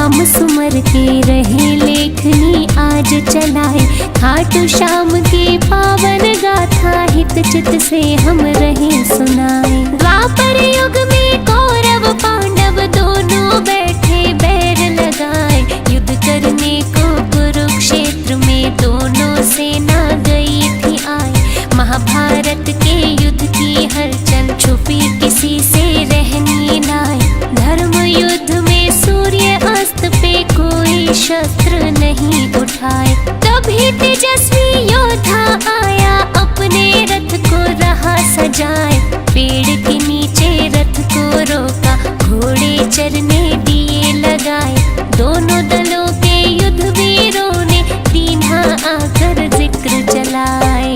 नाम सुमर के रहे लेखनी आज चलाए। खाटू श्याम की पावन गाथा हित चित से हम रहे सुनाए। द्वापर युग में कौरव पांडव दोनों बैठे बैर लगाए। युद्ध करने को कुरुक्षेत्र में दोनों सेना गई थी आए। महाभारत के युद्ध की हलचल छुपी किसी से रहनी नाए। धर्म युद्ध में सूर्य अस्त पे कोई शस्त्र नहीं उठाए। तभी तेजस्वी योद्धा आया अपने रथ को रहा सजाए। पेड़ के नीचे रथ को रोका घोड़े चरने दिए लगाए। दोनों दलों के युद्ध वीरों ने दीन्हा आकर जिक्र चलाए।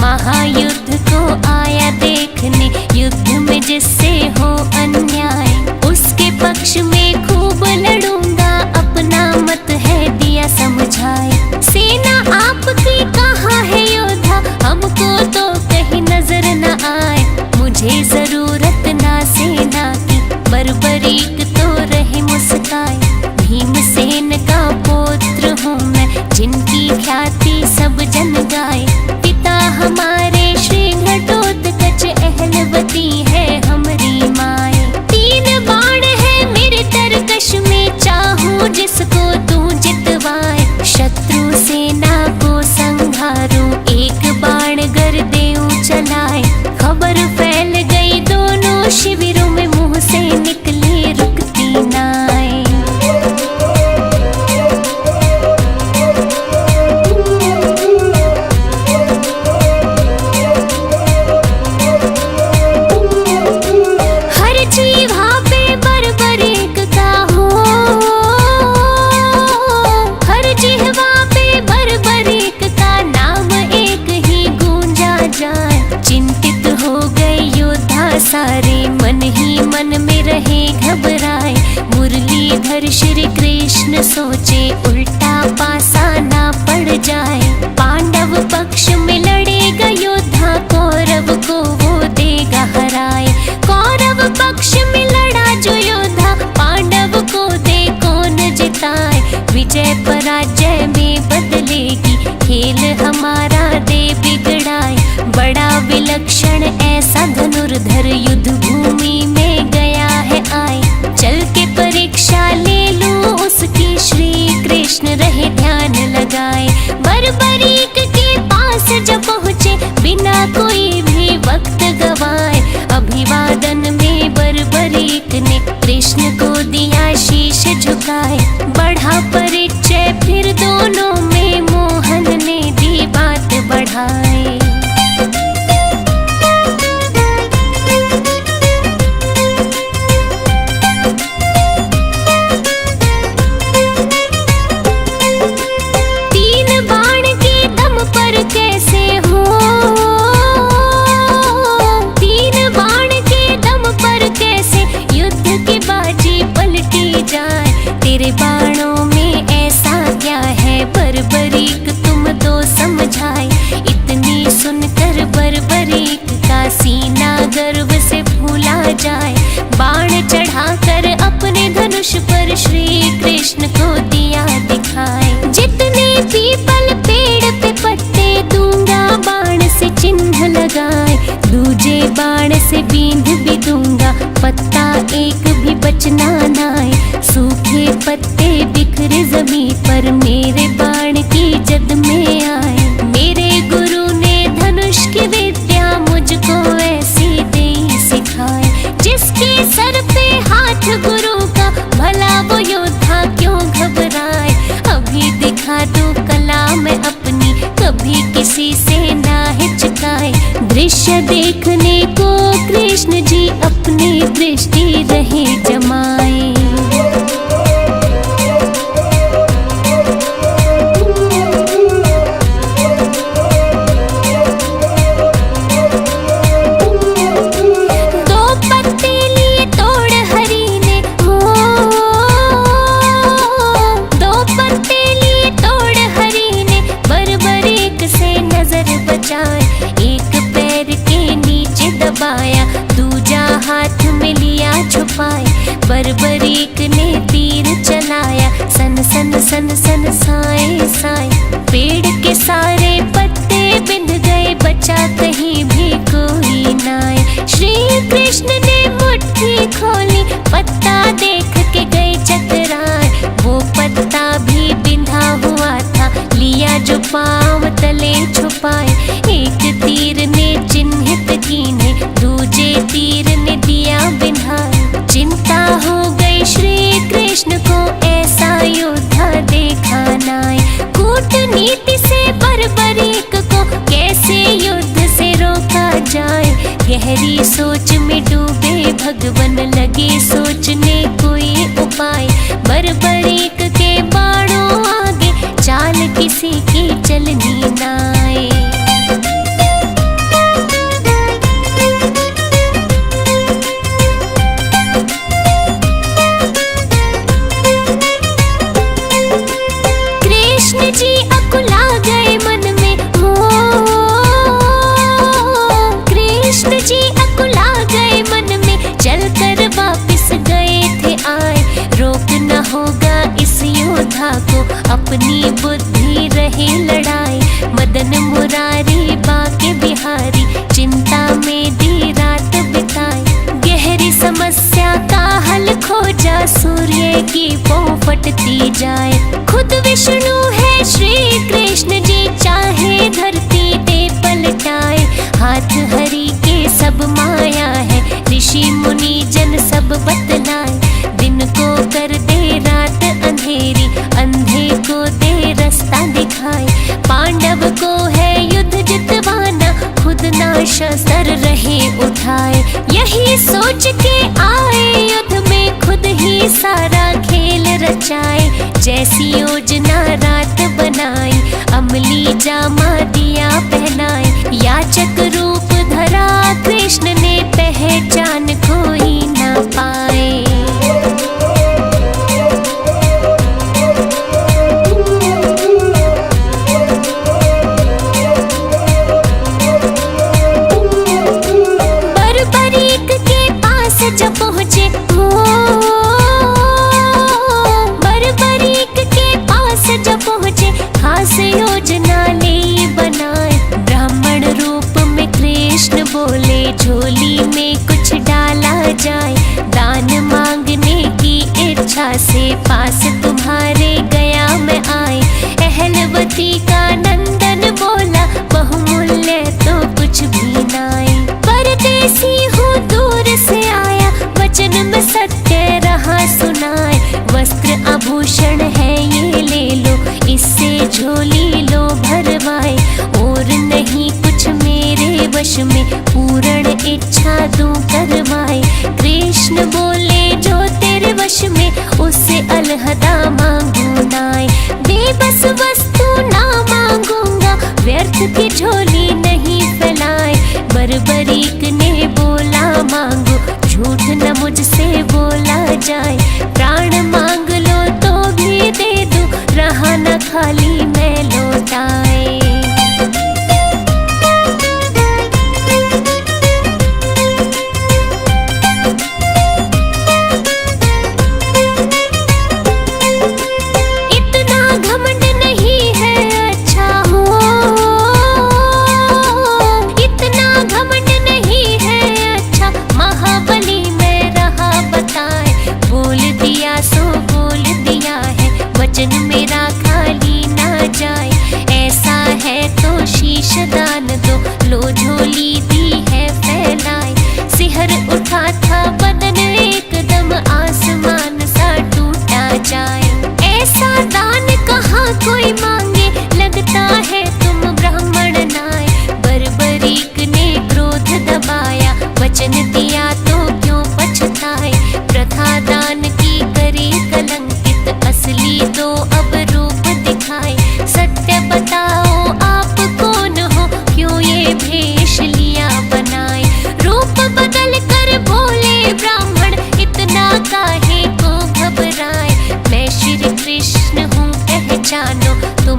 महायुद्ध को आया देखने युद्ध में जिससे हो अन्याय। उसके पक्ष में खूब लड़ूंगा अपना मत है दिया समझाए। सेना आपकी कहाँ है योद्धा हमको तो कहीं नजर न आए। मुझे जरूरत ना सेना की बर्बरीक तो रहे मुस्काए। भीमसेन का पुत्र हूँ मैं जिनकी ख्याति सब जन गाए। पिता हमारे श्री घटोत्कच अहलवती है हमारी माए। 3 बाण है मेरे तरकश में चाहूं जिसको तू जितवाए। शत्रु सेना को संघारूं एक बाण गर देऊं चलाए। खबर फैल गई दोनों शिविरों में मुंह से निकले रुकती नाए। सारे मन ही मन में रहे घबराए। मुरलीधर श्री कृष्ण सोचे उल्टा पासा ना पड़ जाए। पांडव पक्ष में लड़ेगा योद्धा कौरव को वो देगा हराए। कौरव पक्ष में लड़ा जो योद्धा पांडव को दे कौन जिताए। विजय पराजय में बदलेगी खेल हमारा दे बिगड़ाए। बड़ा विलक्षण ऐसा धनुर्धर युद्ध भूमि में गया है आए। चल के परीक्षा ले लूं उसकी श्री कृष्ण रहे ध्यान लगाए। बर्बरीक के पास जब पहुँचे बिना कोई भी वक्त गवाए। अभिवादन में बर्बरीक ने कृष्ण को दिया शीश झुकाए। बढ़ा परिचय फिर दोनों में मोहन ने दी बात बढ़ाए। तेरे बाणों में ऐसा क्या है बर्बरीक तुम तो समझाए। इतनी सुनकर बर्बरीक का सीना गर्व से फूला जाए। बाण चढ़ाकर अपने धनुष पर श्री कृष्ण को दिया दिखाए। जितने पीपल पेड़ पे पत्ते दूंगा बाण से चिन्ह लगाए। दूजे बाण से बींध भी दूंगा पत्ता एक भी बचना नाए। सूखे पत्ते बिखरे जमीन पर मेरे बाण की जद में आए। मेरे गुरु ने धनुष की विद्या मुझको ऐसी दे सिखाए। जिसके सर पे हाथ गुरु का भला वो योद्धा क्यों घबराए। अभी दिखा दूं कला मैं अपनी कभी किसी से ना हिचकाए। दृश्य देखने को कृष्ण जी अपनी दृष्टि रहे जमाए। योद्धा देखा नाय। कूटनीति से बर्बरीक को कैसे युद्ध से रोका जाए। गहरी सोच में डूबे भगवन लगे सोचने कोई उपाय। बर्बरीक के बाणों आगे चाल किसी की चलनी नाय। कृष्ण जी अकुला गए मन में, हो कृष्ण जी अकुला गए मन में, चलकर वापिस गए थे आए। रोकना होगा इस योद्धा को, अपनी बुद्धि रहे लड़ाई। मदन मुरारी बाके बिहारी चिंता में दी रात बिताई। गहरी समस्या का हल खोजा, सूर्य की पौ फटती जाए। खुद विष्णु है श्री कृष्ण जी, चाहे धरती पे पलटाए। हाथ हरि के सब माया है, ऋषि मुनि जन सब बतलाए। दिन को कर दे रात अंधेरी, अंधे को दे रास्ता दिखाए। पांडव को है युद्ध जितवाना, खुद ना शस्त्र रहे उठाए। यही सोच के आए युद्ध में, खुद ही सारा खेल रचाए। जैसी योजना रात बनाई, अमली जामा दिया पहनाए। याचक रूप धरा कृष्ण ने, पहचान कोई ना पाए। बर्बरीक के पास जब पहुँचे, हो बर्बरीक के पास जब पहुँचे, खास योजना ले बनाए। ब्राह्मण रूप में कृष्ण बोले, झोली में कुछ डाला जाए। दान मांगने की इच्छा से पास तुम्हारे गया मैं आए। अहलवती का नंदन बोला, बहुमूल्य तो कुछ भी नाय। परदेसी हूँ दूर से आया, वचन में सत्य रहा सुनाए। वस्त्र आभूषण है ये ले लो, इससे झोली लो भरवाए। और नहीं कुछ मेरे वश में, पूर्ण इच्छा दूं करवाए। कृष्ण बोले जो तेरे वश में, उससे अलहदा मांगू नाय। बेबस वस्तु ना मांगूंगा, व्यर्थ की झोली नहीं फैलाए। बर्बरीक ने बोला मांगो, झूठ न मुझसे बोला जाए। प्राण मांग लो तो भी दे दूं, रहा न खाली मैं लौटाए। इतना घमंड नहीं है अच्छा, हो इतना घमंड नहीं है अच्छा। महाबली में रहा बताए, बोल दिया सो बोल दिया है। वचन मेरा खाली ना जाए, ऐसा है तो शीश दान दो। लो झोली दी है फैलाए, सिहर उठा था बदन एकदम, आसमान सा टूटा जाए। ऐसा दान कहाँ कोई मांगे, लगता है तुम ब्राह्मण नाय। बर्बरीक ने क्रोध दबाया, वचन दिया तो क्यों पछताए। प्रथा दान की करी कलंकित, असली तो अब रूप दिखाए। सत्य बताओ आप कौन हो, क्यों ये भेष लिया बनाए। रूप बदल कर बोले ब्राह्मण, इतना काहे को घबराए। मैं श्री कृष्ण हूँ पहचानो, तुम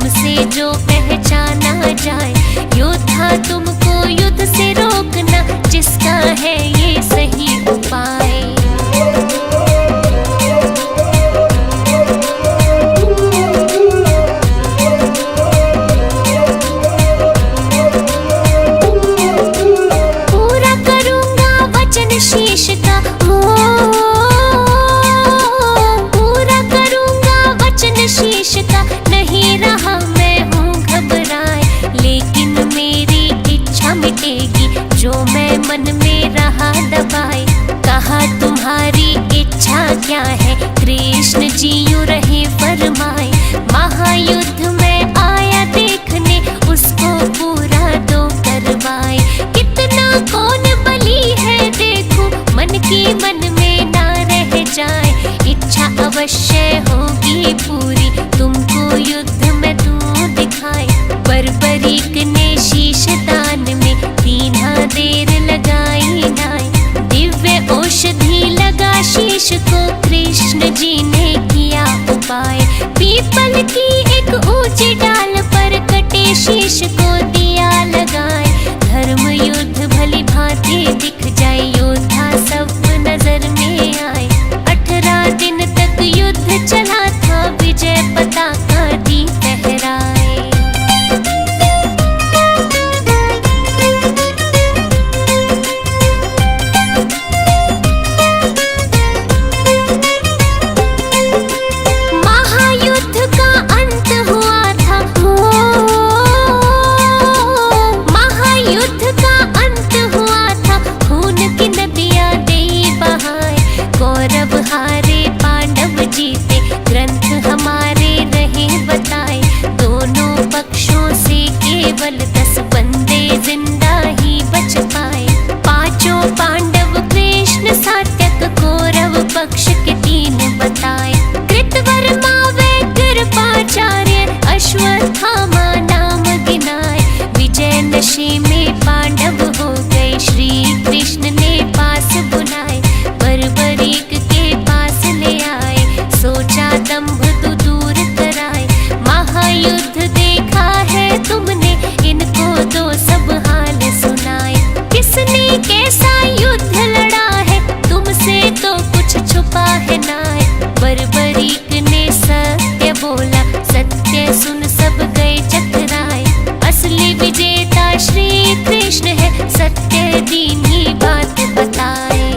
फरमाए। महायुद्ध में आया देखने, उसको पूरा दो करवाए। कितना कौन बली है देखो, मन की मन में ना रह जाए। इच्छा अवश्य होगी पूरी, तुमको युद्ध में तू दिखाए। बर्बरीक ने शीश दान में दीना देर लगाई नाय। दिव्य औषधि लगा शीश को, कृष्ण जी ने किया उपाय। पीपल की एक ऊंची डाल पर कटे शीश को दिया लगाए। धर्म युद्ध भली भांति दिख जाए, योद्धा सब नजर में आए। 18 दिन तक युद्ध चला था, विजय पताका दी फहराए। महायुद्ध का अंत हुआ था, महायुद्ध का अंत हुआ था। खून की नदियां दे बहाए, कौरव हारे पांडव जीते। ग्रंथ हमारे रहे बताए, दोनों पक्षों से केवल 10 बंदे जिंदा ही बच पाए। पांचों पांडव कृष्ण सात्यक, कौरव पक्ष के 3 बताए। कृतवर्मा व कृपाचार्य, अश्वत्थामा नाम गिनाए। विजय नशे में पांडव हो गए, श्री कृष्ण ने पास बुलाए। बर्बरीक के पास ले आए, सोचा दंभ तो दूर कराए। महायुद्ध देखा है तुमने, इनको दो सब हाल सुनाए। किसने कैसा युद्ध लड़ा है, तुमसे तो कुछ छुपा है नाय। बर्बरीक ने सत्य बोला, सत्य सुन सब गए चकराए। असली विजेता श्री कृष्ण है, सत्य दीनी बात बताए।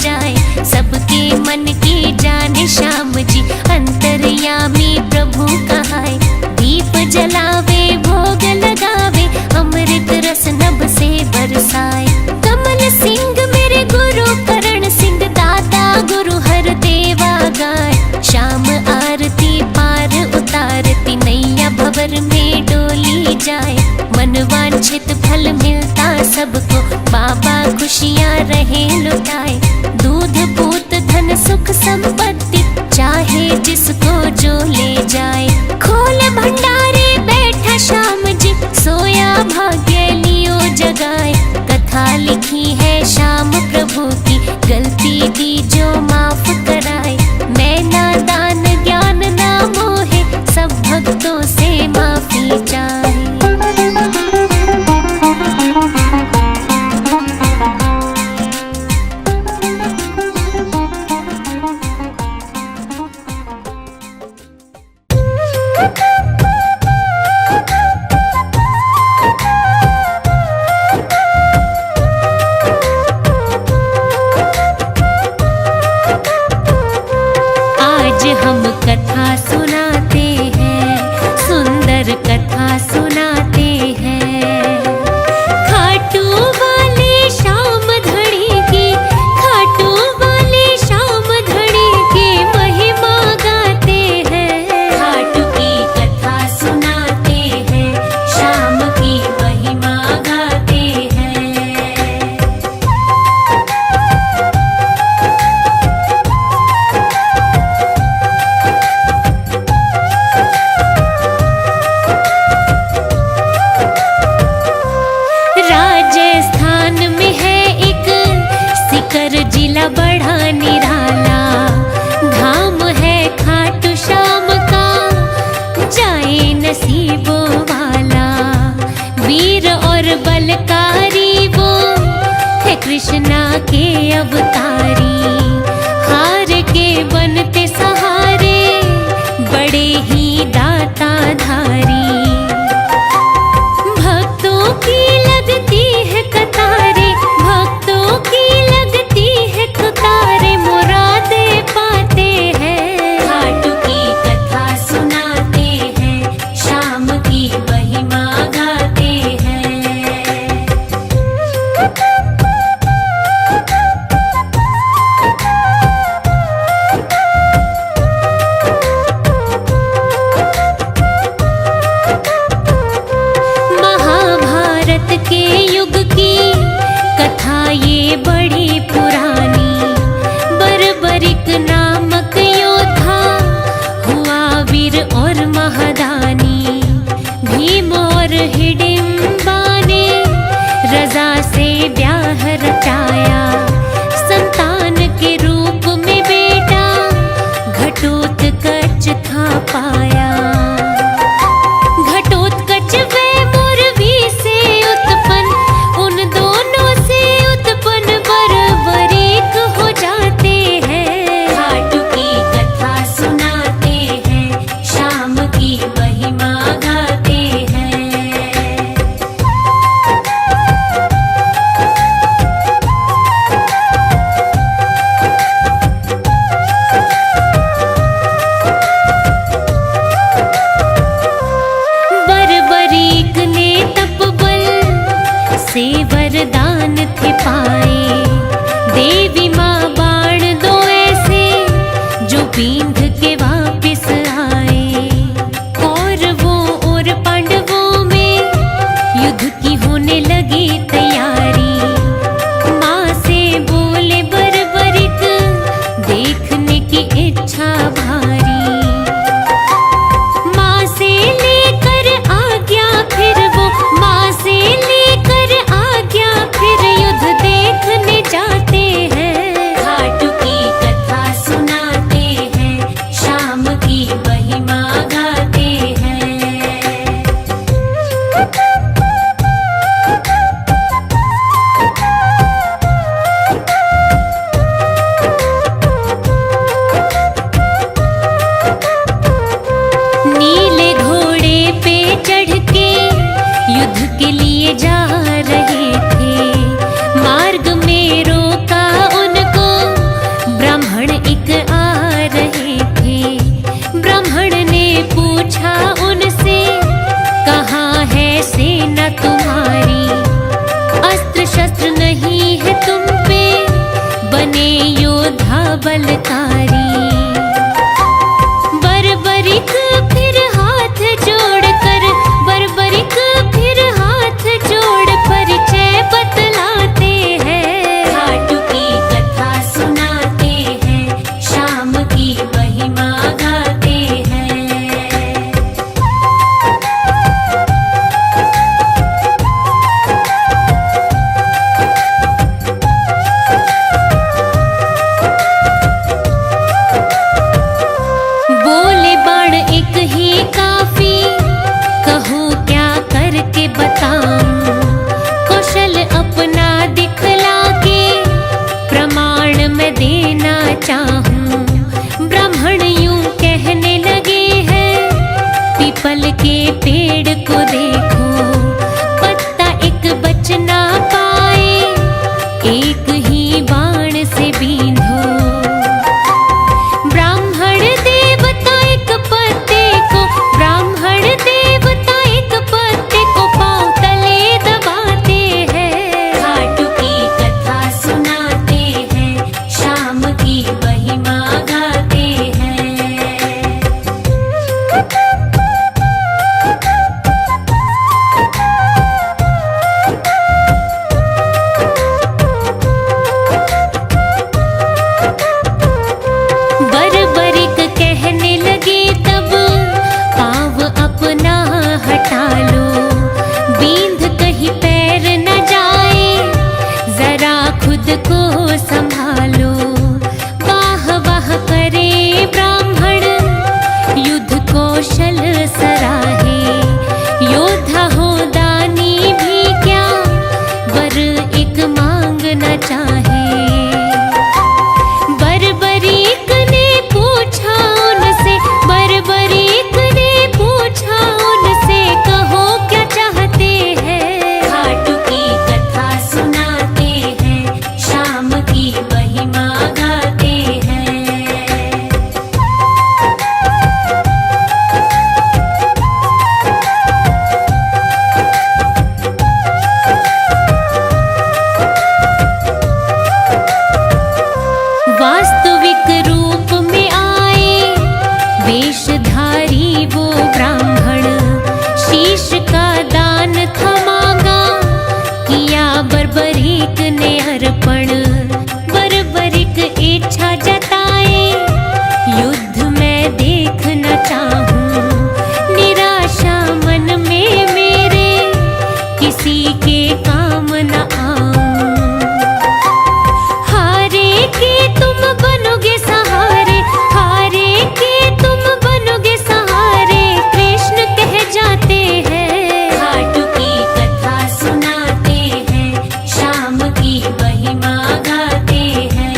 जाए। सबके मन की जाने श्याम जी, अंतर्यामी प्रभु कहाए। दीप जलावे भोग लगावे, अमृत रस नभ से बरसाए। कमल सिंह मेरे गुरु करण सिंह, दाता गुरु हर देवा गाय। श्याम आरती पार उतारती, नैया भंवर में डोली जाए। मन वांछित फल मिलता सबको, बाबा खुशियाँ रहे लुटाए। दूध पूत धन सुख संपत्ति, चाहे जिसको जो ले जाए। खोल भंडारे बैठा श्याम जी, सोया भाग्य लियो जगाए। कथा लिखी है श्याम प्रभु की, गलती दी जो माफ कराए। मैं नादान ज्ञान ना मोहे, सब भक्तों से माफी चाहे। आज हम कथा सुनाते हैं, सुंदर कथा सुनाते हैं। खाटू वाले श्याम धड़ी की, खाटू वाले श्याम धड़ी की महिमा गाते हैं। खाटू की कथा सुनाते हैं, श्याम की महिमा गाते हैं। राजस्थान में है एक सीकर जिला बड़ा निराला, धाम है खाटू श्याम का, जाए नसीबों वाला। वीर और बलकारी वो है कृष्णा के अवतारी, हार के बनते सहारे, बड़े ही दाता धारी। भक्तों की लगती है कतारे, भक्तों की लगती है कतारे, मुरादे पाते हैं। खाटू की कथा सुनाते हैं, श्याम की महिमा गाते हैं। बलकारी। बर्बरिक फिर हाथ जोड़कर, बर्बरिक फिर हाथ जोड़ परिचय बतलाते हैं। खाटू की कथा सुनाते हैं, शाम की महिमा गाते हैं। बोले बाण एक ही काफी, कहूँ क्या करके बताऊं। कौशल अपना दिखला के प्रमाण मैं देना चाहूं। ब्राह्मण यूं कहने लगे हैं, पीपल के पेड़ को देखो, पत्ता एक बच ना पाए, एक ही बाण से बींधो। ब्राह्मण देवता एक पत्ते को, ब्राह्मण देवता एक पत्ते को पांव तले दबाते हैं। खाटू की कथा सुनाते हैं, शाम की महिमा गाते हैं। बर्बरिक कहने लगे तब, पाँव अपना हटा लो, बींध कहीं पैर न जाए, जरा खुद को संभालो। वाह वाह करे ब्राह्मण, युद्ध कौशल सराहे, योद्धा हो दानी भी क्या, वर एक मांगना चाहे। बर्बरीक ने पूछा उनसे, बर्बरीक ने पूछा उनसे, कहो क्या चाहते हैं। खाटू की कथा सुनाते हैं, शाम की महिमा गाते हैं। वास्तविक रूप में आए वेशधारी वो ब्राह्मण, शीश का दान था मांगा, किया बर्बरीक ने अर्पण। बर्बरीक इच्छा जताए, युद्ध मैं देखना चाहूं। निराशा मन में मेरे, किसी के काम न आऊं। हारे के तुम बनोगे सहारे, हारे के तुम बनोगे सहारे, कृष्ण कह जाते हैं। खाटू की कथा सुनाते हैं, शाम की महिमा गाते हैं।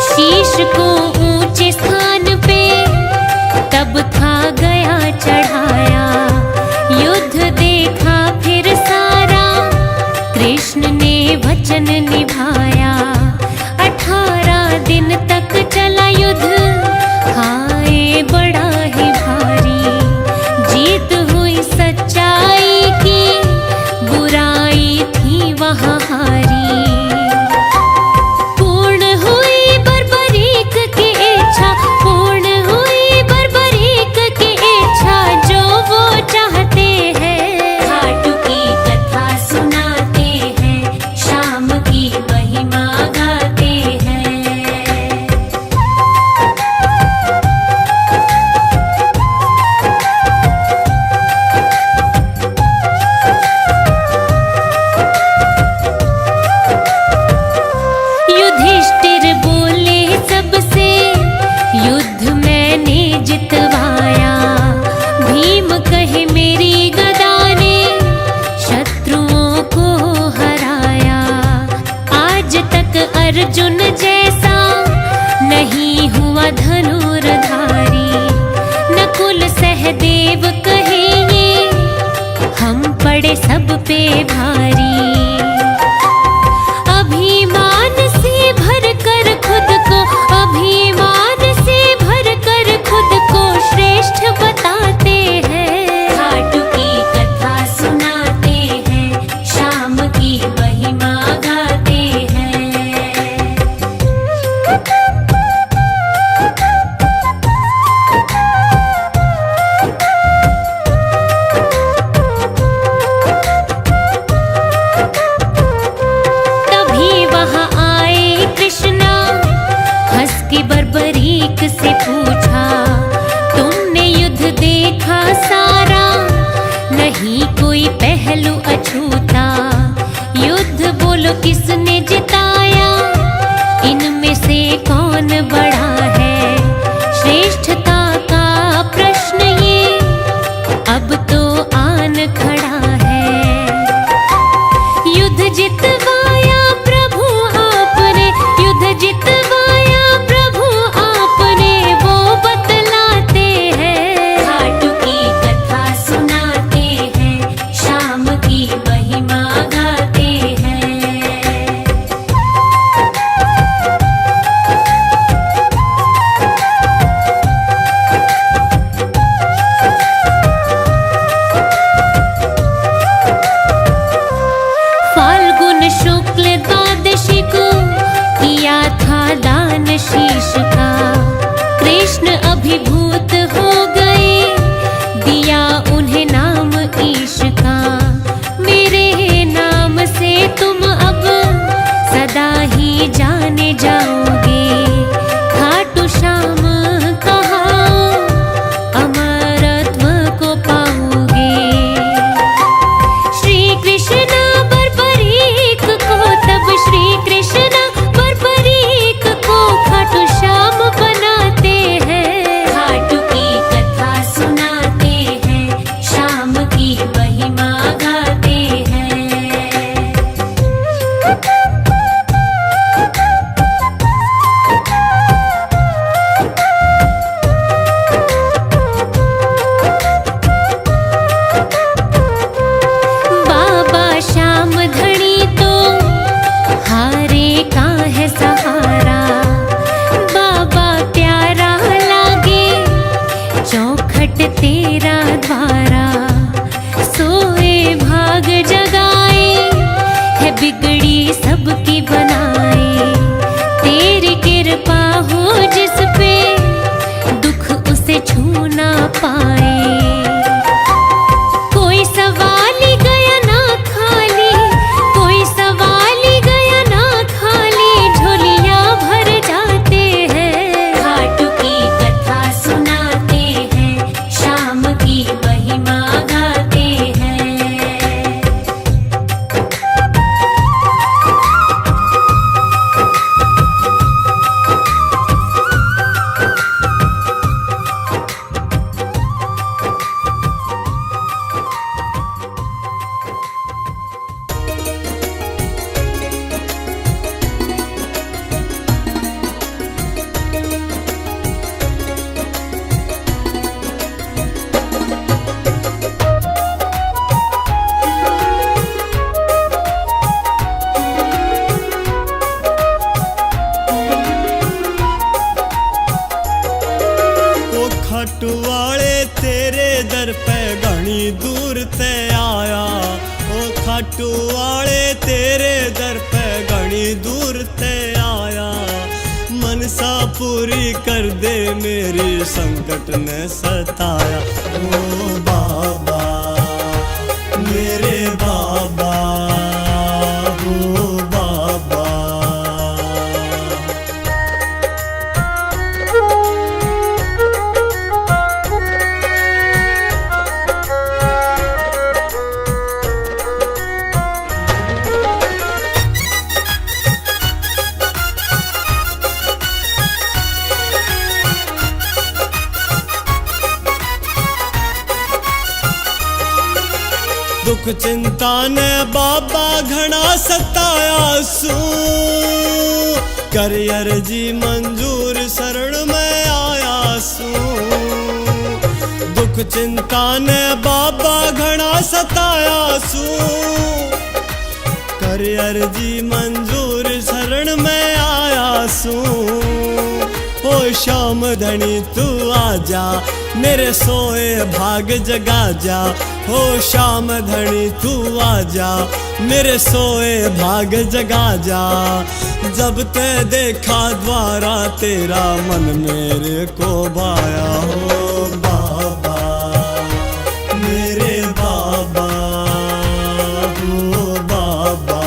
शीश को ऊंचे स्थान पे तब था गया चढ़ाया, युद्ध देखा फिर सारा, कृष्ण ने वचन निभाया। 18 दिन तक चला युद्ध, हाय बड़ा ही भारी, जीत हुई सच्चाई की, बुराई थी वहाँ हारी। पूर्ण हुई बर्बरीक की इच्छा, पूर्ण हुई बर्बरीक की इच्छा, जो वो चाहते हैं। खाटू की कथा सुनाते हैं, शाम की महिमा गाते हैं। युधिष्ठिर बोले सबसे, युद्ध मैंने जितवाया। भीम कहे मेरी गदा ने शत्रुओं को हराया। आज तक अर्जुन जैसा नहीं हुआ धनुर्धारी। नकुल सहदेव कहे ये, हम पड़े सब पे भारी। अभिमान से भर कर खुद को, अभिमान से भर अभिभूत हो गए, दिया उन्हें नाम ईश का। मेरे नाम से तुम अब सदा ही जाने जाओगे। खाटू श्याम कहाओ, अमरत्व को पाओगे। श्री कृष्ण बर्बरीक को, तब श्री कृष्ण बर्बरीक को खाटू श्याम बनाते हैं। खाटू की कथा सुनाते हैं, श्याम की महिमा गाते हैं। बाबा श्याम धनी तो हारे का है सहारा। बाबा प्यारा लागे चौखट तेरा द्वारा। सोए भाग जगाए है, बिगड़ी सबकी बनाए। तेरी कृपा हो जिस पे, दुख उसे छू ना पाए। कोई सवाली गया ना खाली, कोई सवाली गया ना खाली, झोलियां भर जाते हैं। खाटू की कथा सुनाते हैं, श्याम की महिमा गाते हैं। ओ खाटू वाले तेरे दर पे घनी दूर ते आया। ओ खाटू वाले तेरे दर पे घनी दूर ते आया। मनसा पूरी कर दे मेरी संकट ने सताया। ओ बाबा मेरे बाबा, ओ बाबा। दुख चिंता ने बाबा घना सताया सू। कर अर्जी मंजूर शरण में आया सू। दुख चिंता ने बाबा घना सताया सू। कर अर्जी मंजूर शरण में आया सू। ओ श्याम धनी तू आजा, मेरे सोए भाग जगा जा। हो श्याम धनी तू आजा, मेरे सोए भाग जगा जा। जब ते देखा द्वारा तेरा, मन मेरे को भाया। हो बाबा मेरे बाबा, हो बाबा।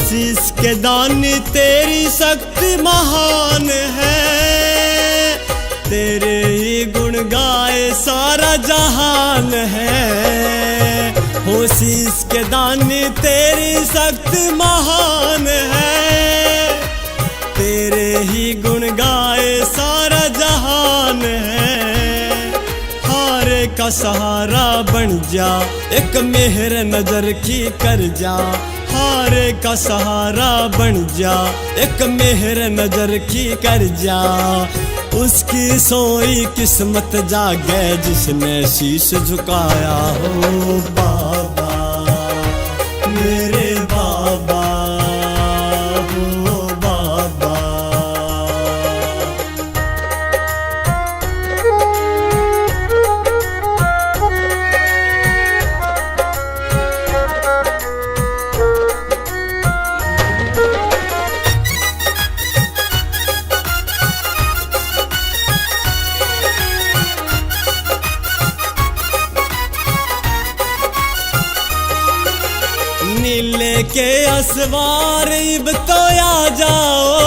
शीश के दानी तेरी शक्ति महान है। तेरे ही गुण गाए सारा जहान है। हो शीश के दानी तेरी शक्ति महान है। तेरे ही गुण गाए सारा जहान है। हारे का सहारा बन जा, एक मेहर नजर की कर जा। हारे का सहारा बन जा, एक मेहर नजर की कर जा। उसकी सोई किस्मत जागे जिसने शीश झुकाया। हो बाबा नीले के असवार इब तो आ जाओ,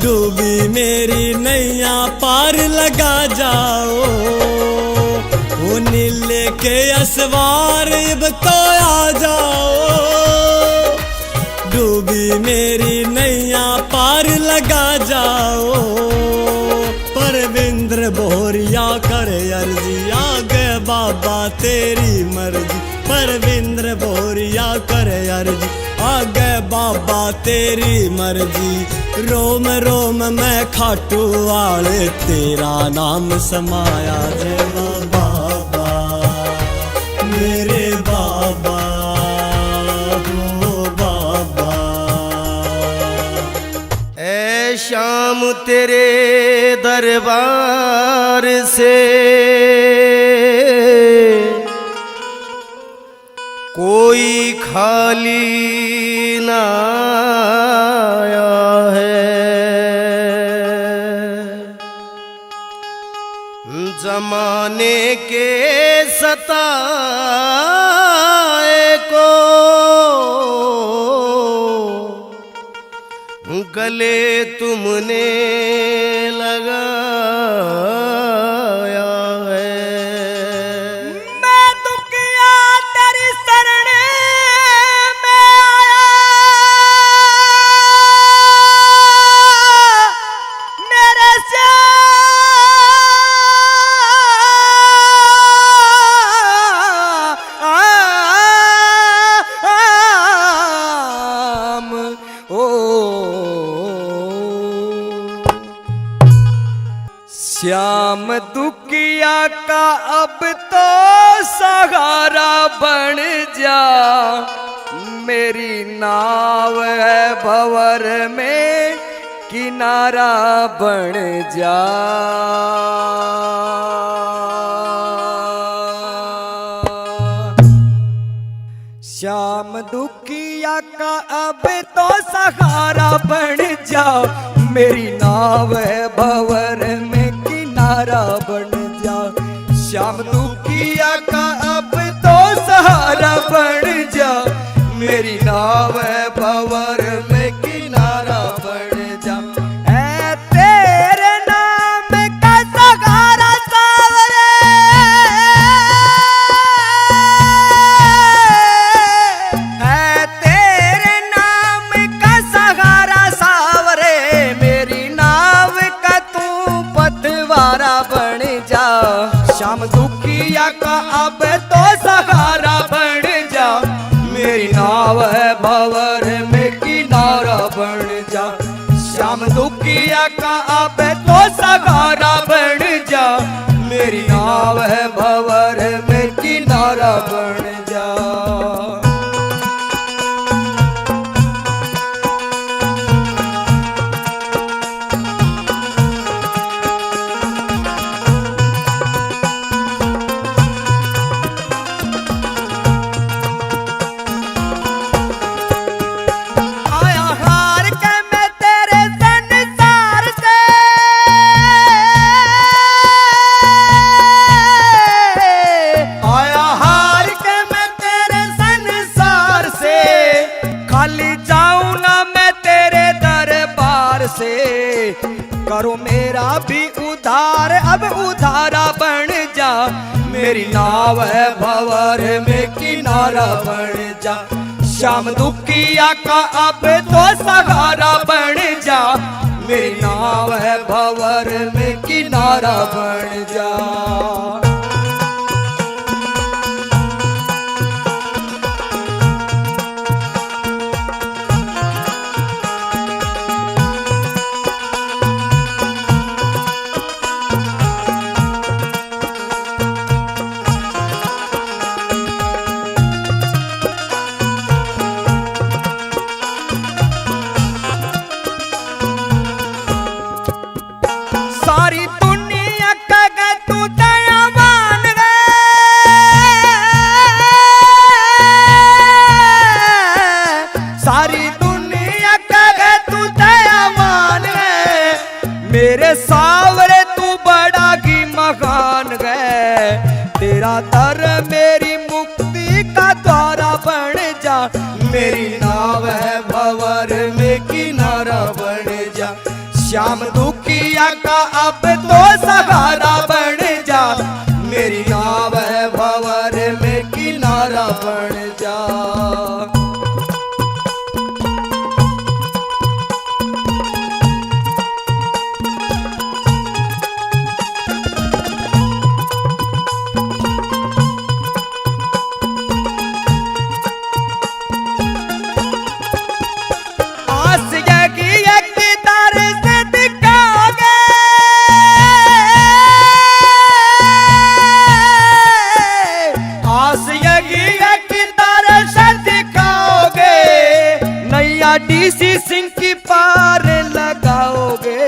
डूबी मेरी नैया पार लगा जाओ। ओ नीले के असवार इब तो आ जाओ, डूबी मेरी नैया पार लगा जाओ। परविंद्र बोरिया करे अर्जी, आगे बाबा तेरी मर्जी। परविंद्र बोरिया करे अर्जी, आगे बाबा तेरी मर्जी। रोम रोम में खाटू वाले तेरा नाम समाया। जय बाबा मेरे बाबा हो बाबा। ऐ शाम तेरे दरबार से कोई खाली ना आया है। जमाने के सताए को गले तुमने लगाया है। मैं दुखिया तेरी शरण में आया, मेरे श्याम दुखिया का अब तो सहारा बन जा। मेरी नाव है भंवर में किनारा बन जा। श्याम दुखिया का अब तो सहारा बन जाओ। मेरी नाव है भंवर में किनारा बन जाओ। श्याम दुखिया का अब तो सहारा बन जाओ। मेरी नाव है भंवर में किनारा बन जाओ। ऐ तेरे नाम का सहारा सावरे, ऐ तेरे नाम का सहारा सावरे। मेरी नाव का तू पतवारा बन जा। श्याम दुखिया का अब तो सहारा बन जा। मेरी नाव है भंवर में किनारा बन जा। श्याम दुखिया का अब तो सहारा बन जा। मेरी नाव है भंवर में किनारा बन जा। करो मेरा भी उधार, अब उधारा बन जा। मेरी नाव है भंवर में किनारा बन जा। श्याम दुखिया का अब तो सहारा बन जा। मेरी नाव है भंवर में किनारा बन जा। सारी दुनिया का तू दयावान मेरी नाव है भंवर में किनारा बन जा। श्याम दुखिया का अब तो सहारा बन जा। मेरी नाव है भंवर में किनारा बन जा। डीसी सिंह की पार लगाओगे।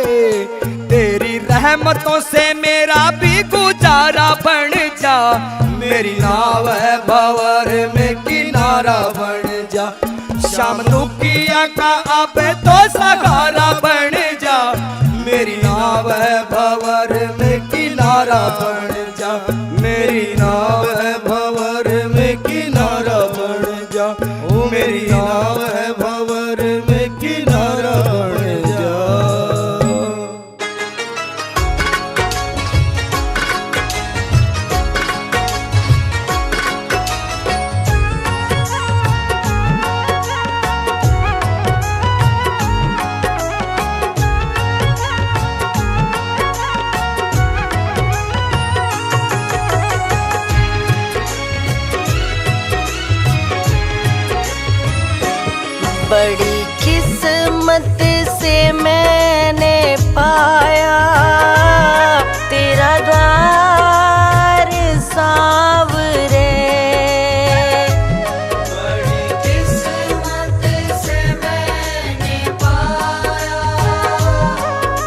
तेरी रहमतों से मेरा भी गुजारा बन जा। मेरी नाव है भंवर में किनारा बन जा। श्याम दुखिया का अब तो सहारा बन जा। मेरी नाव है भंवर में किनारा बन जा। मेरी नाव है भंवर में किनारा बन जा। ओ मेरी नाव है भंवर में किनारा बन जा। बड़ी किस्मत से मैंने पाया तेरा द्वार सांवरे। बड़ी किस्मत से मैंने पाया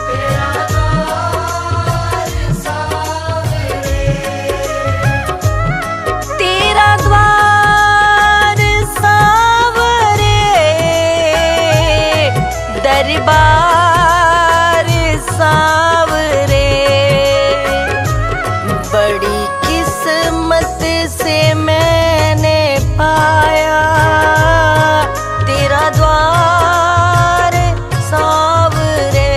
तेरा द्वार सांवरे। तेरा द्वार सांवरे दरबार सांवरे। बड़ी किस्मत से मैंने पाया तेरा द्वार सांवरे।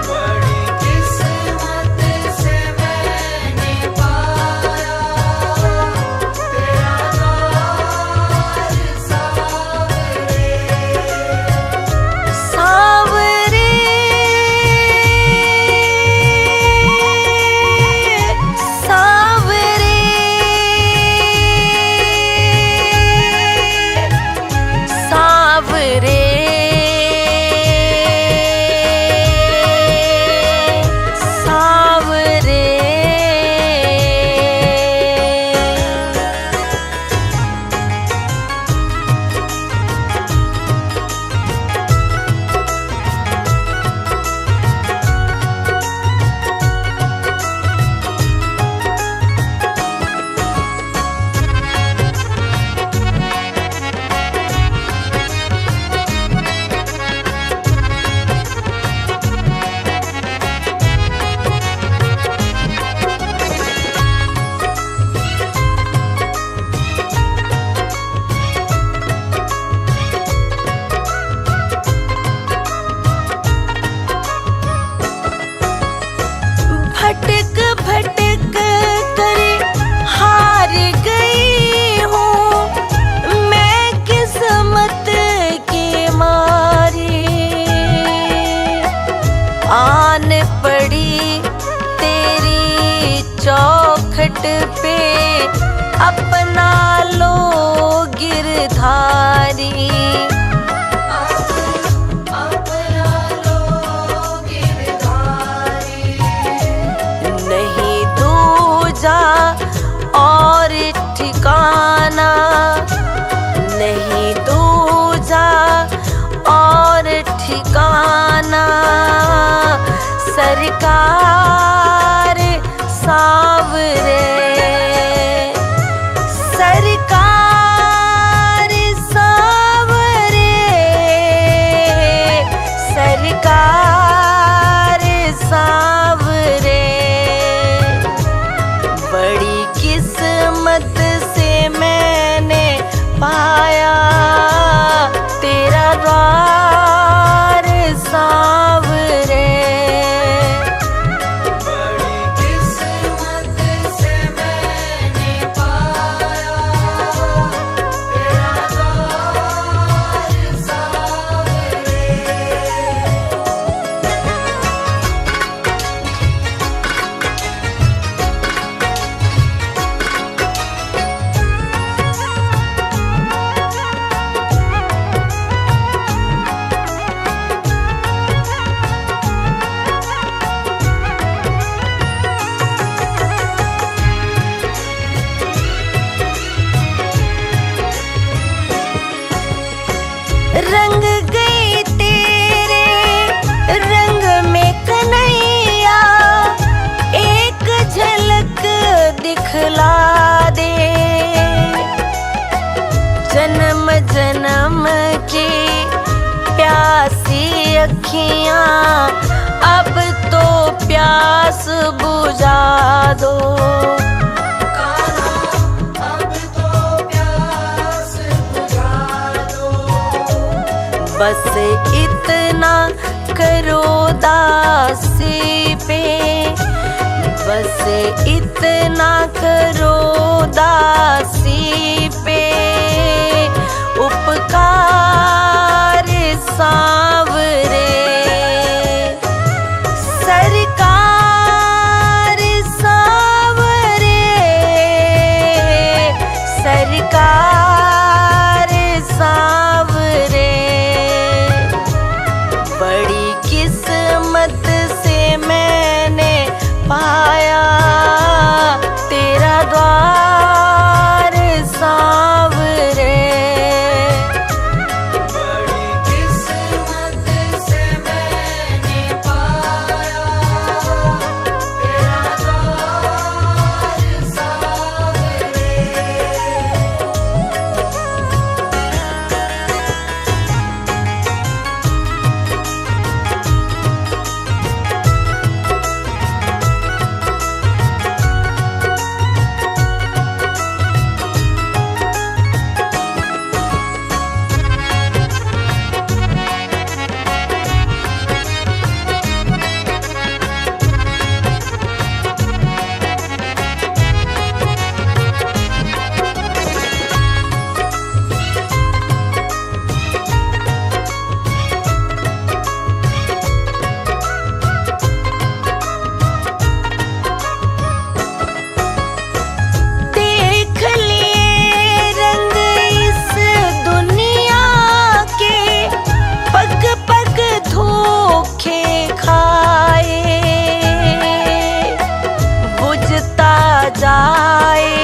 बड़ी किस्मत से मैंने पाया तेरा द्वार सांवरे। सांवरे सांवरे सांवरे सांवरे। भटक भटक कर हार गई हूँ मैं किस्मत के मारे। आन पड़ी तेरी चौखट पे अपना लो गिरधारी। नहीं दूजा और ठिकाना नहीं दूजा और ठिकाना। सरकार सांवरे सरकार सांवरे सरकार सांवरे। बड़ी किस्मत से मैंने पा अखियां अब तो प्यास बुझा दो। बस इतना करो दासी पे, बस इतना करो दासी पे उपकार सांवरे। सरकार सांवरे, सरकार सांवरे। बड़ी किस्मत से मैंने पाया तेरा द्वार सांवरे। बड़ी किस्मत से मैंने पाया तेरा द्वार सांवरे। देख लिए रंग इस दुनिया के, पग पग धोखे खाए। बुझता जाए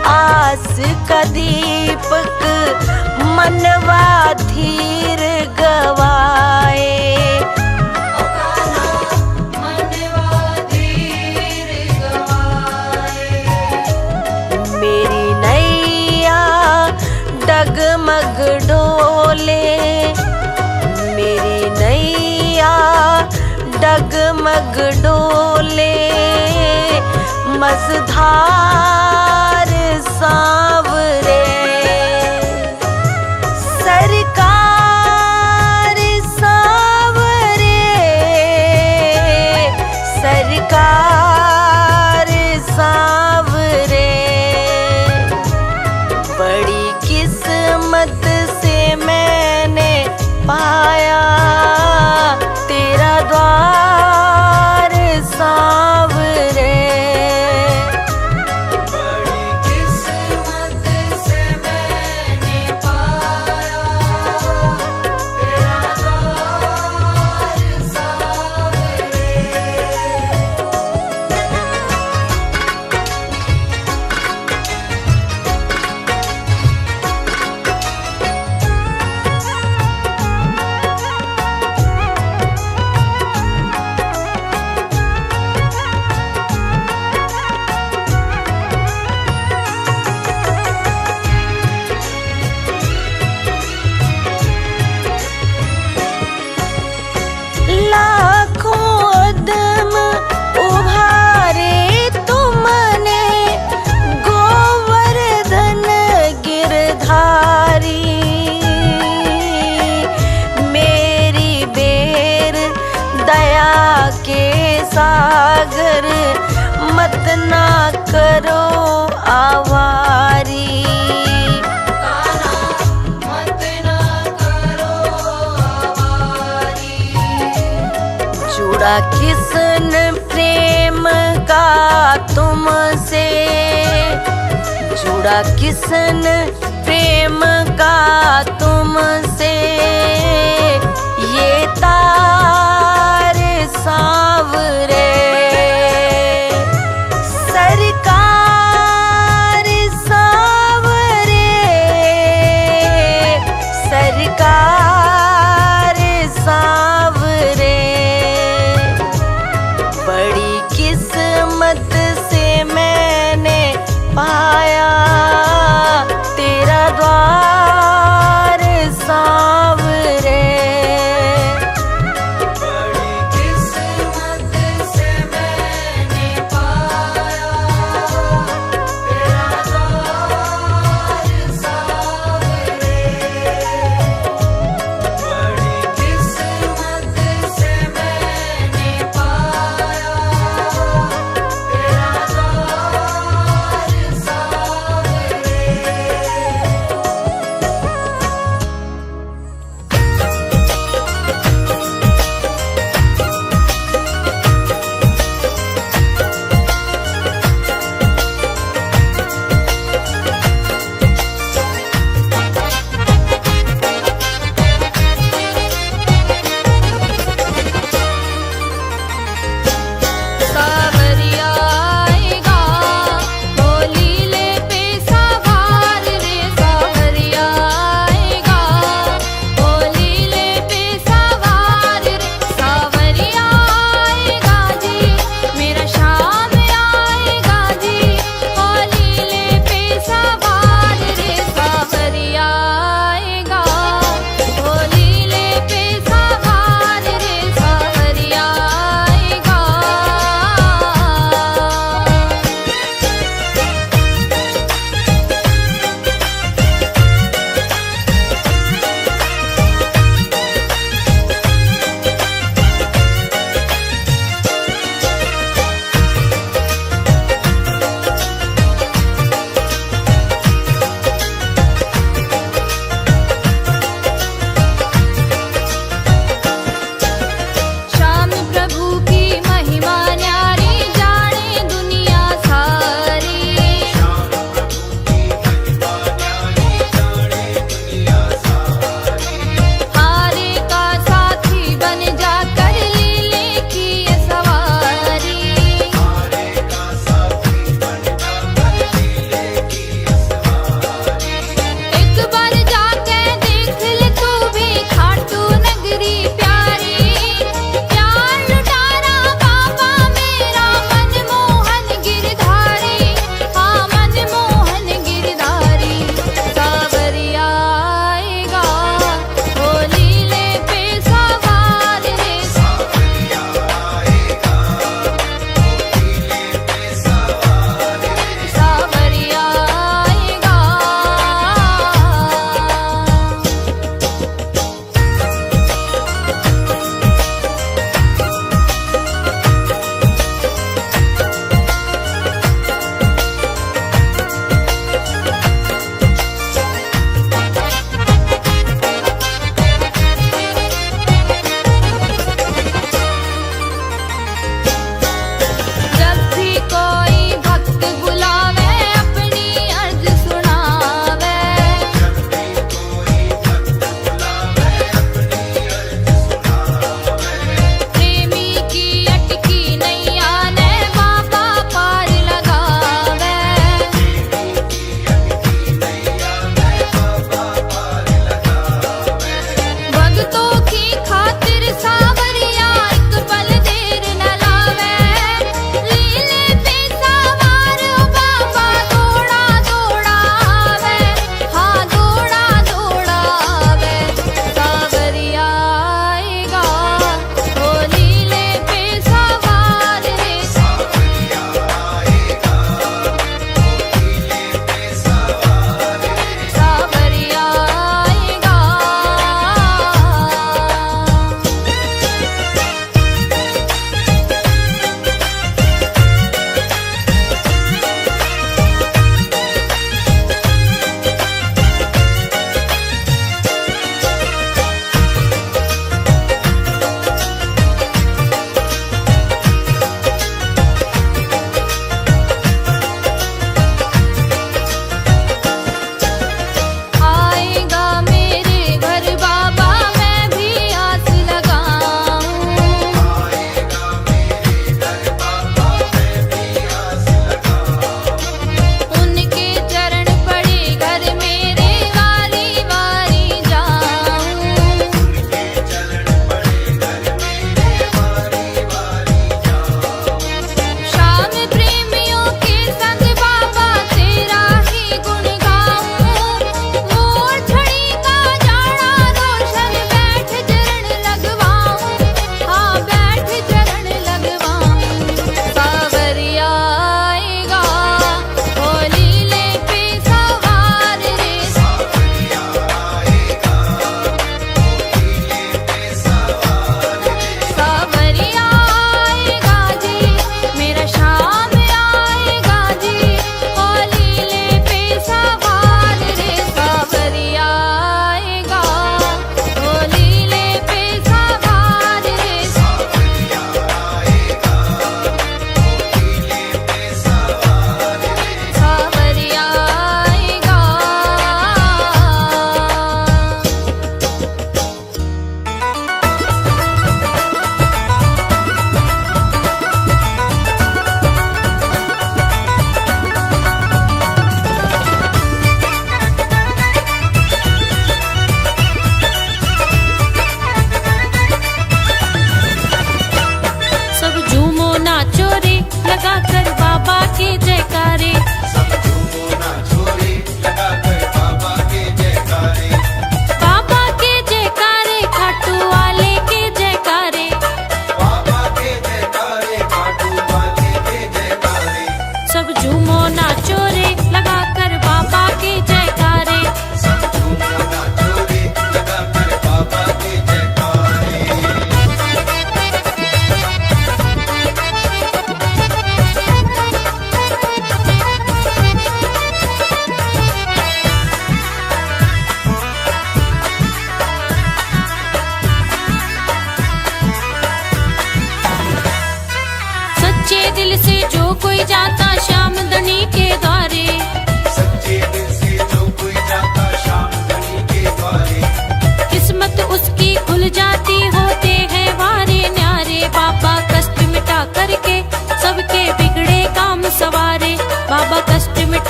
आस का दीपक, मनवा धीर गवाए। मेरी नैया डगमग डोले, मेरी नैया डगमग डोले। मझधार सांवरे, सरकार सांवरे, सरकार सांवरे। बड़ी किस्मत से मैंने पाया तेरा द्वार सांवरे। बड़ी किस्मत से मैंने पाया तेरा द्वार सांवरे। लाखों अदम उभारे तुमने, गोवर्धन गिरधारी। मेरी बेर दया के सागर, मत ना करो आवारी। जुड़ा किसन प्रेम का तुमसे, जुड़ा किसन प्रेम का तुमसे। ये तार सांवरे, सरकार सांवरे, सरकार सांवरे। बड़ी किस्मत से मैंने पाया तेरा द्वार सांवरे।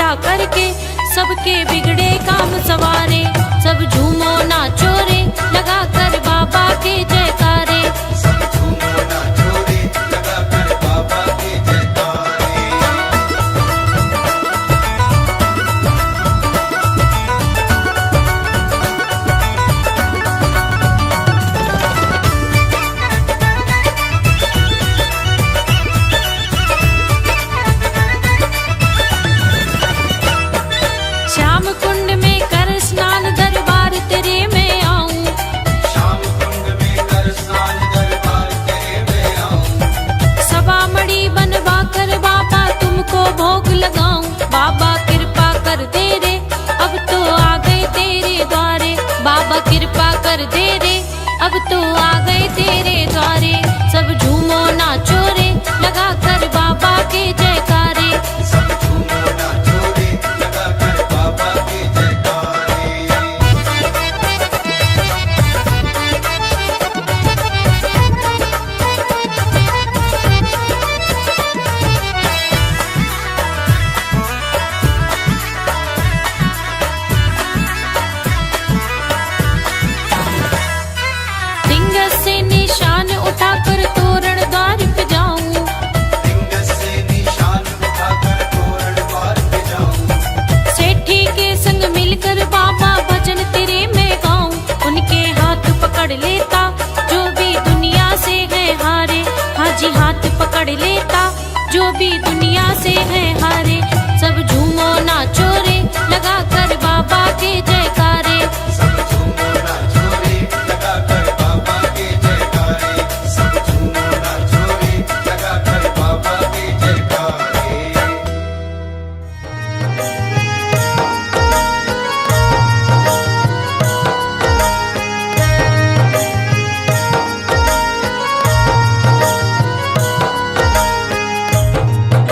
कृपा करके सबके बिगड़े काम सवारे। सब झूमो नाचो रे लगा कर बाबा के जयकारे। सब झूमो नाचो रे लगा कर बाबा के जयकारे। श्याम कुंड में कर स्नान दरबार तेरे में आऊं। श्याम कुंड में कर स्नान दरबार तेरे में आऊं। सभा मणि बनवा कर बाबा तुमको भोग लगाऊं। बाबा कृपा कर दे रे अब तो आ गए तेरे द्वारे। बाबा कृपा कर दे रे अब तो आ गए तेरे द्वारे। सब झूमो नाचो रे लगा कर बाबा के जयकारे। सब झूमो नाचो रे लगा कर बाबा के जयकारे। ढिंगस से निशान उठाकर तोरण द्वार पे जाऊं। ढिंगस से निशान उठाकर तोरण द्वार पे जाऊं। सेठी के संग मिलकर बाबा भजन तेरे में गाऊं। उनके हाथ पकड़ लेता जो भी दुनिया से है हारे। हाजी हाथ पकड़ लेता जो भी दुनिया से है हारे। सब झूमो नाचो रे लगा कर बाबा के जयकारे। सब झूमो नाचो रे लगा कर बाबा के जयकारे। सब झूमो नाचो रे लगा कर बाबा के जयकारे।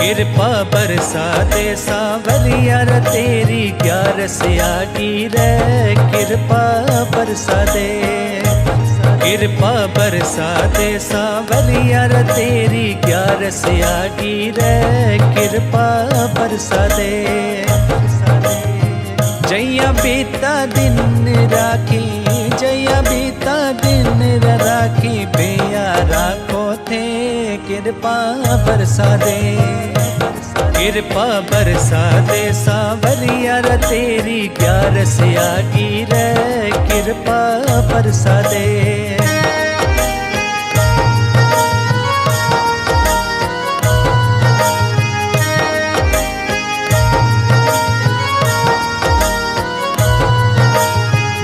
कृपा बरसा दे सावरिया रे तेरी ग्यारस आगी रे। कृपा बरसा दे। कृपा बरसा दे सावरिया रे तेरी ग्यारस आगी रे। कृपा बरसा दे। जैया बीता दिन राखी जैया बीता दिन राखी बेया राखो थे। कृपा बरसा दे। कृपा बरसा दे सावरिया रे तेरी ग्यारस आगी रे। कृपा बरसा दे।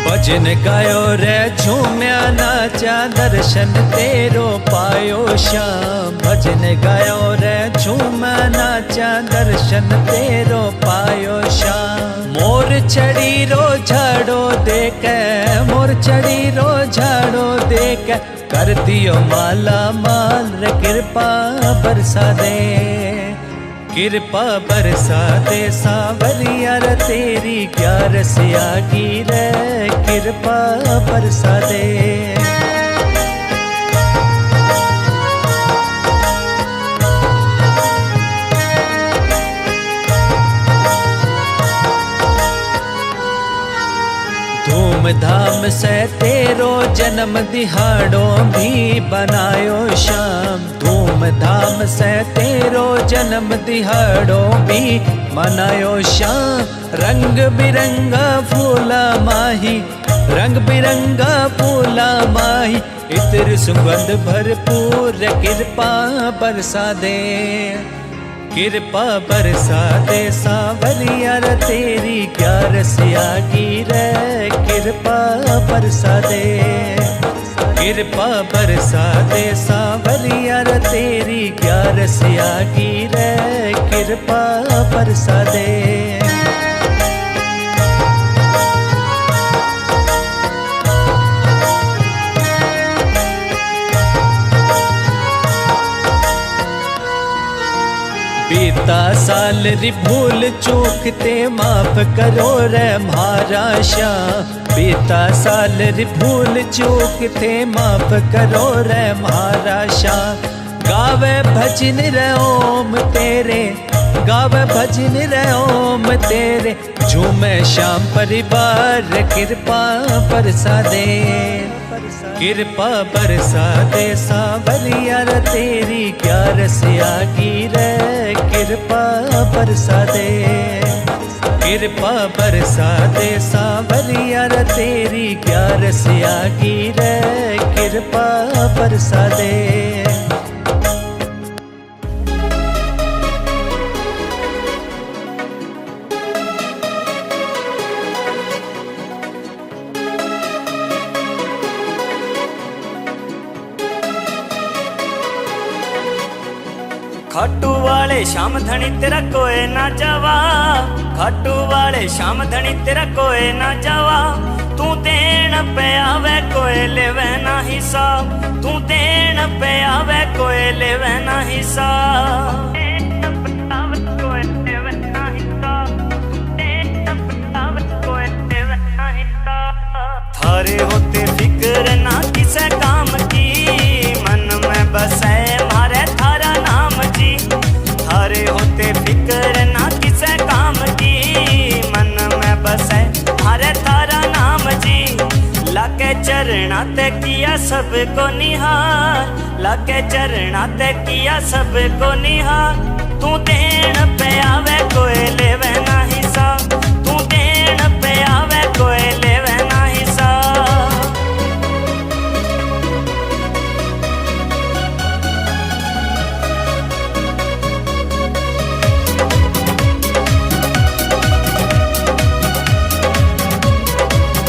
भजन गायो रे झूम्या नाचा दर्शन तेरो पायो श्याम। भजन गायो रे झूम्या नाचा दर्शन तेरो पायो श्याम। मोर चढ़ी रो झाड़ो देख मोर चढ़ी रो झाड़ो देख कर दियो माला माल रे। कृपा बरसा दे। कृपा बरसा दे सावरिया रे तेरी ग्यारस आगी रे। कृपा बरसा दे। धूमधाम से तेरो जन्म दिहाड़ो भी बनायो श्याम। धूमधाम से तेरो जन्म दिहाड़ो भी मनायो श्याम। रंग बिरंगा फूला माही रंग बिरंगा फूला माही। इत्र सुगंध भरपूर कृपा बरसा दे। कृपा बरसा दे सावरिया रे तेरी ग्यारस आगी रे। कृपा बरसा दे। कृपा बरसा दे सावरिया रे तेरी ग्यारस आगी रे। कृपा बरसा दे। बीता साल री भूल चूक ते माफ करो रे म्हारा श्याम। बीता साल री भूल चूक ते माफ करो रे म्हारा श्याम। गावे भजन रे ओम तेरे गावे भजन रे ओम तेरे, झूमे श्याम परिवार, कृपा बरसा दे, कृपा बरसा दे सांवरिया रे तेरी क्या रसियागी रे, कृपा बरसा दे, कृपा बरसा दे सांवरिया रे तेरी क्या रसियागी रे, कृपा बरसा दे। खाटू वाले श्याम धनी तेरा कोई ना जावा, खाटू वाले श्याम धनी तेरा कोई ना जावा, तू देन पे आवे कोई लेवे ना हिसाब, तू देन पे आवे कोई लेवे ना हिसाब, थारे होते फिक्र ना किसे काम की, मन में बसे मारे थारा नाम जी, थारे होते फिक्र ना किसे काम की, मन में बसे मारे थारा नाम जी, लाके चरणा ते किया सबको निहार, लाके चरणा ते किया सबको निहार, तू देन पे आवे कोई लेवे ना हिसाब, तू देन पे आवे कोई लेवे ना हिसाब।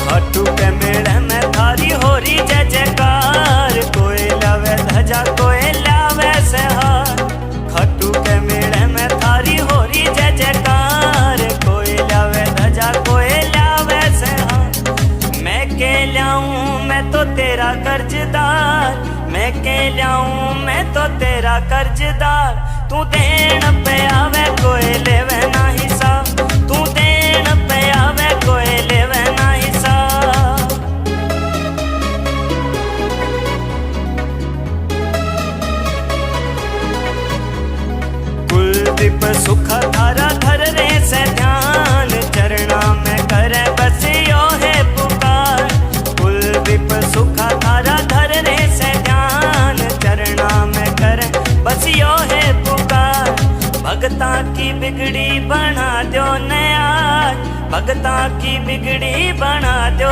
खाटू के मेले में थारी हो रही जय जयकार, कोई लावे ध्वजा कोई लावे से हार, खाटू के मेले में थारी हो रही जय जयकार, कोई लावे ध्वजा कोई लावे से हार, मैं के लाऊं मैं तो तेरा कर्जदार, मैं के लाऊं मैं तो तेरा कर्जदार, तू देन पे आवे कोई लेवे ना हिसाब, तू देन पे आवे कोई लेवे ना हिसाब। कुलदीप सुख थारा धर रे से ध्यान, चरणा में करे बस यो है पुकार, कुलदीप सुख थारा धर रे से ध्यान, चरणा में करे बस यो है पुकार, भगता की बिगड़ी बना दो नया, भगता की बिगड़ी बना दो